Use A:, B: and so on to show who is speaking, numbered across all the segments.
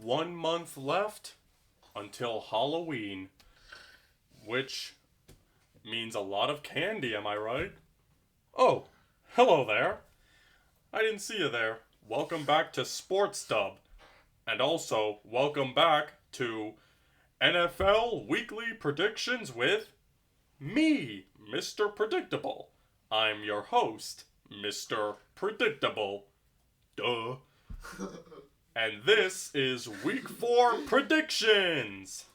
A: 1 month left until Halloween, which means a lot of candy, am I right? Oh, hello there. I didn't see you there. Welcome back to Sports Dub. And also, welcome back to NFL Weekly Predictions with me, Mr. Predictable. I'm your host, Mr. Predictable. Duh. And this is Week 4 Predictions!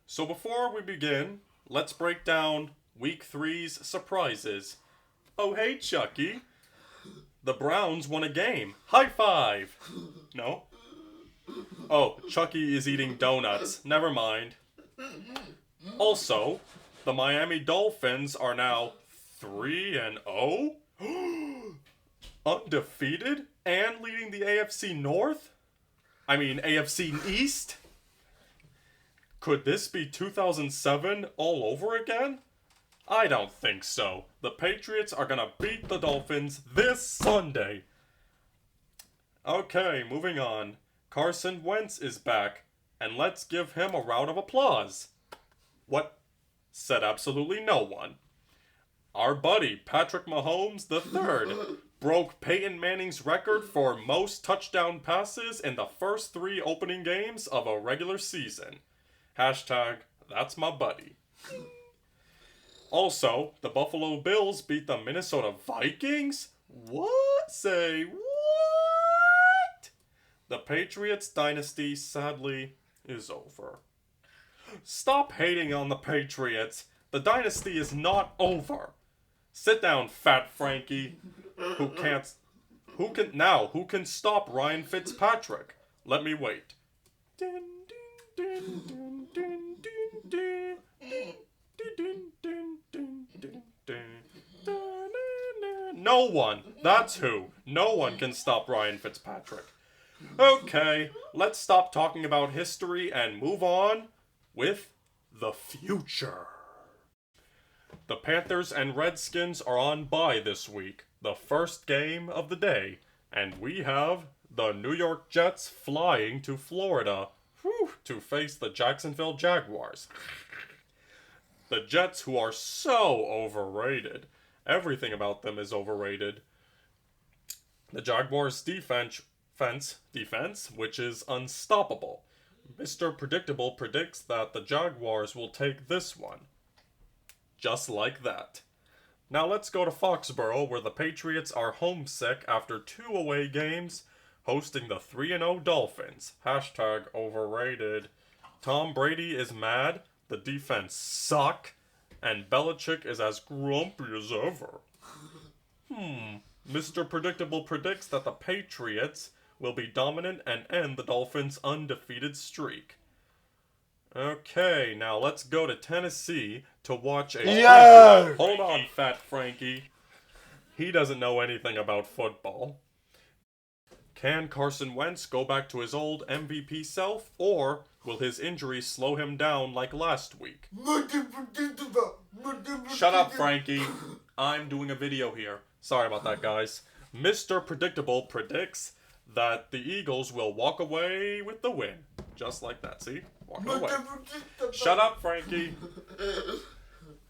A: So before we begin, let's break down Week 3's surprises. Oh hey Chucky, the Browns won a game. High five! No? Oh, Chucky is eating donuts. Never mind. Also, the Miami Dolphins are now 3-0? Undefeated? And leading the AFC North? I mean AFC East? Could this be 2007 all over again? I don't think so. The Patriots are gonna beat the Dolphins this Sunday. Okay, moving on. Carson Wentz is back, and let's give him a round of applause. What? Said absolutely no one. Our buddy, Patrick Mahomes III, broke Peyton Manning's record for most touchdown passes in the first 3 opening games of a regular season. Hashtag, that's my buddy. Also, the Buffalo Bills beat the Minnesota Vikings? What? Say what? The Patriots dynasty, sadly, is over. Stop hating on the Patriots. The dynasty is not over. Sit down, fat Franky. Who can stop Ryan Fitzpatrick? Let me wait. No one. That's who. No one can stop Ryan Fitzpatrick. Okay, let's stop talking about history and move on with the future. The Panthers and Redskins are on bye this week, the first game of the day, and we have the New York Jets flying to Florida to face the Jacksonville Jaguars. The Jets, who are so overrated. Everything about them is overrated. The Jaguars' defense, which is unstoppable. Mr. Predictable predicts that the Jaguars will take this one. Just like that. Now let's go to Foxborough, where the Patriots are homesick after 2 away games, hosting the 3-0 Dolphins. Hashtag overrated. Tom Brady is mad, the defense suck, and Belichick is as grumpy as ever. Mr. Predictable predicts that the Patriots will be dominant and end the Dolphins' undefeated streak. Okay, now let's go to Tennessee to watch a...
B: Yeah!
A: Hold on, fat Franky. He doesn't know anything about football. Can Carson Wentz go back to his old MVP self, or will his injury slow him down like last week? Shut up, Franky. I'm doing a video here. Sorry about that, guys. Mr. Predictable predicts that the Eagles will walk away with the win. Just like that, see? Walking away. Shut up, Franky.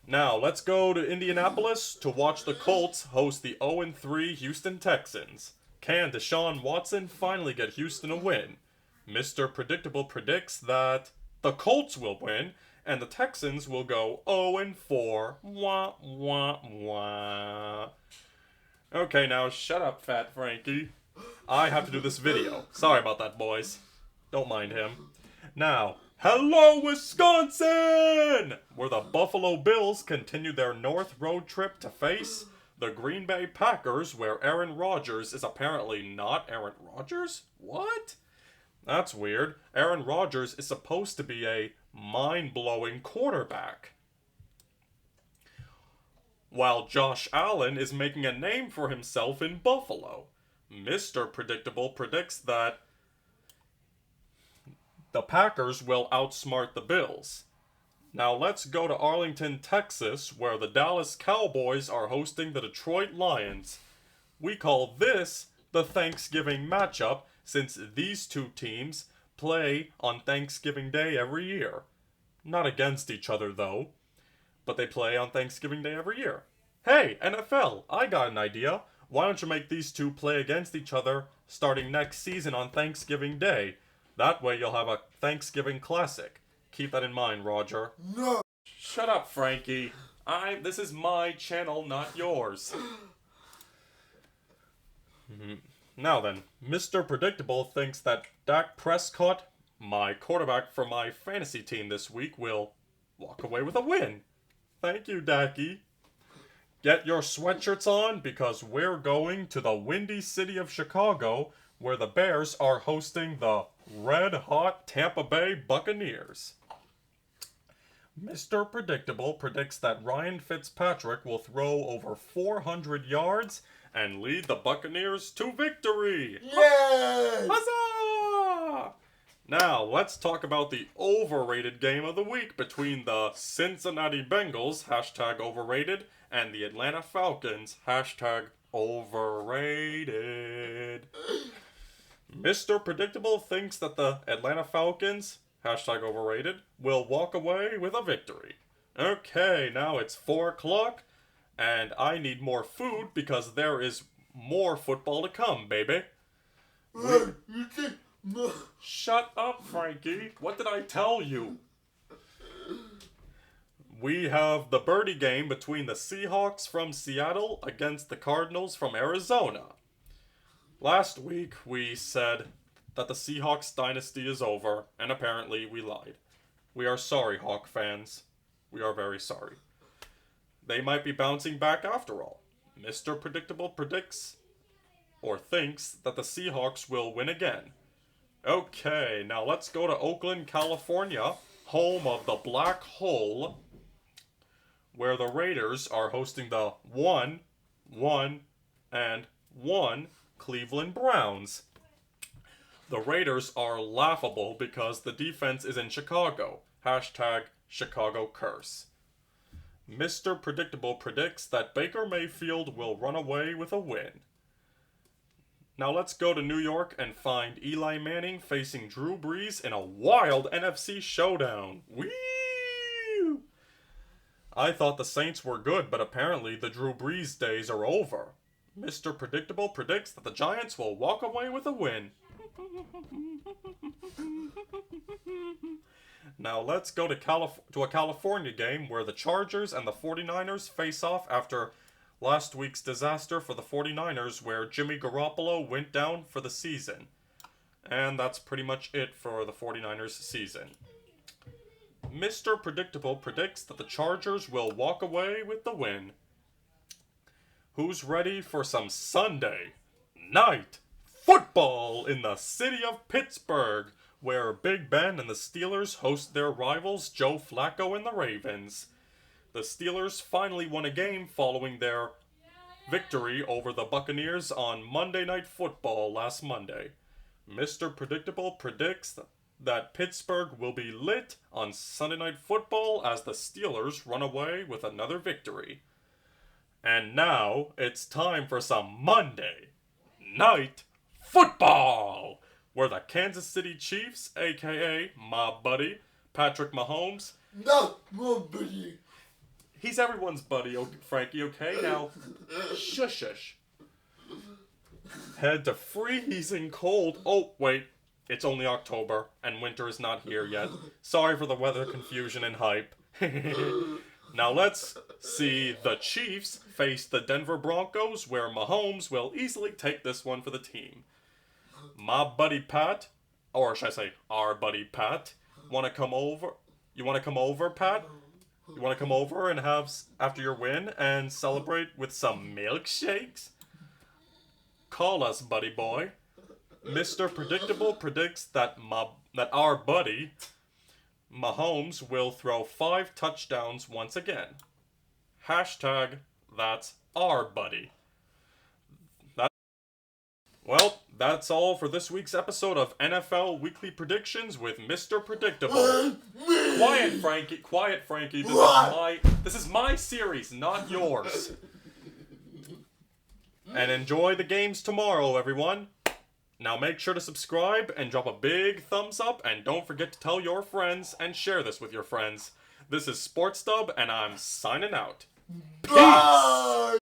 A: Now, let's go to Indianapolis to watch the Colts host the 0-3 Houston Texans. Can Deshaun Watson finally get Houston a win? Mr. Predictable predicts that the Colts will win, and the Texans will go 0-4. Wah, wah, wah. Okay, now shut up, fat Franky. I have to do this video. Sorry about that, boys. Don't mind him. Now, hello, Wisconsin! Where the Buffalo Bills continue their North road trip to face the Green Bay Packers, where Aaron Rodgers is apparently not Aaron Rodgers? What? That's weird. Aaron Rodgers is supposed to be a mind-blowing quarterback, while Josh Allen is making a name for himself in Buffalo. Mr. Predictable predicts that the Packers will outsmart the Bills. Now let's go to Arlington, Texas, where the Dallas Cowboys are hosting the Detroit Lions. We call this the Thanksgiving matchup since these two teams play on Thanksgiving Day every year. Not against each other though, but they play on Thanksgiving Day every year. Hey, NFL, I got an idea. Why don't you make these two play against each other starting next season on Thanksgiving Day? That way you'll have a Thanksgiving classic. Keep that in mind, Roger.
B: No.
A: Shut up, Frankie. This is my channel, not yours. Now then, Mr. Predictable thinks that Dak Prescott, my quarterback for my fantasy team this week, will walk away with a win. Thank you, Dacky. Get your sweatshirts on because we're going to the windy city of Chicago where the Bears are hosting the red-hot Tampa Bay Buccaneers. Mr. Predictable predicts that Ryan Fitzpatrick will throw over 400 yards and lead the Buccaneers to victory.
B: Yes!
A: Huzzah! Now, let's talk about the overrated game of the week between the Cincinnati Bengals, #overrated, and the Atlanta Falcons, #overrated. Mr. Predictable thinks that the Atlanta Falcons, #overrated, will walk away with a victory. Okay, now it's 4 o'clock, and I need more food because there is more football to come, baby. Shut up, Frankie. What did I tell you? We have the birdie game between the Seahawks from Seattle against the Cardinals from Arizona. Last week, we said that the Seahawks dynasty is over, and apparently we lied. We are sorry, Hawk fans. We are very sorry. They might be bouncing back after all. Mr. Predictable predicts, or thinks, that the Seahawks will win again. Okay, now let's go to Oakland, California, home of the Black Hole, where the Raiders are hosting the 1-1 Cleveland Browns. The Raiders are laughable because the defense is in Chicago. #Chicago curse. Mr. Predictable predicts that Baker Mayfield will run away with a win. Now let's go to New York and find Eli Manning facing Drew Brees in a wild NFC showdown. Whee! I thought the Saints were good, but apparently the Drew Brees days are over. Mr. Predictable predicts that the Giants will walk away with a win. Now let's go to a California game where the Chargers and the 49ers face off after last week's disaster for the 49ers where Jimmy Garoppolo went down for the season. And that's pretty much it for the 49ers season. Mr. Predictable predicts that the Chargers will walk away with the win. Who's ready for some Sunday night football in the city of Pittsburgh, where Big Ben and the Steelers host their rivals Joe Flacco and the Ravens? The Steelers finally won a game following their victory over the Buccaneers on Monday Night Football last Monday. Mr. Predictable predicts that Pittsburgh will be lit on Sunday Night Football as the Steelers run away with another victory. And now it's time for some Monday Night Football, where the Kansas City Chiefs, aka my buddy, Patrick Mahomes.
B: Not my buddy.
A: He's everyone's buddy, Frankie, okay? Now, shush. Head to freezing cold. Oh, wait. It's only October, and winter is not here yet. Sorry for the weather confusion and hype. Now let's see the Chiefs face the Denver Broncos, where Mahomes will easily take this one for the team. My buddy Pat, or should I say our buddy Pat, wanna come over? You wanna come over, Pat? You wanna come over and have, after your win, and celebrate with some milkshakes? Call us, buddy boy. Mr. Predictable predicts that our buddy Mahomes will throw 5 touchdowns once again. Hashtag that's our buddy. Well, that's all for this week's episode of NFL Weekly Predictions with Mr. Predictable. Quiet, Frankie. Quiet, Frankie. This is my series, not yours. And enjoy the games tomorrow, everyone. Now make sure to subscribe and drop a big thumbs up, and don't forget to tell your friends and share this with your friends. This is Sports Dub, and I'm signing out. Peace!
B: Bye!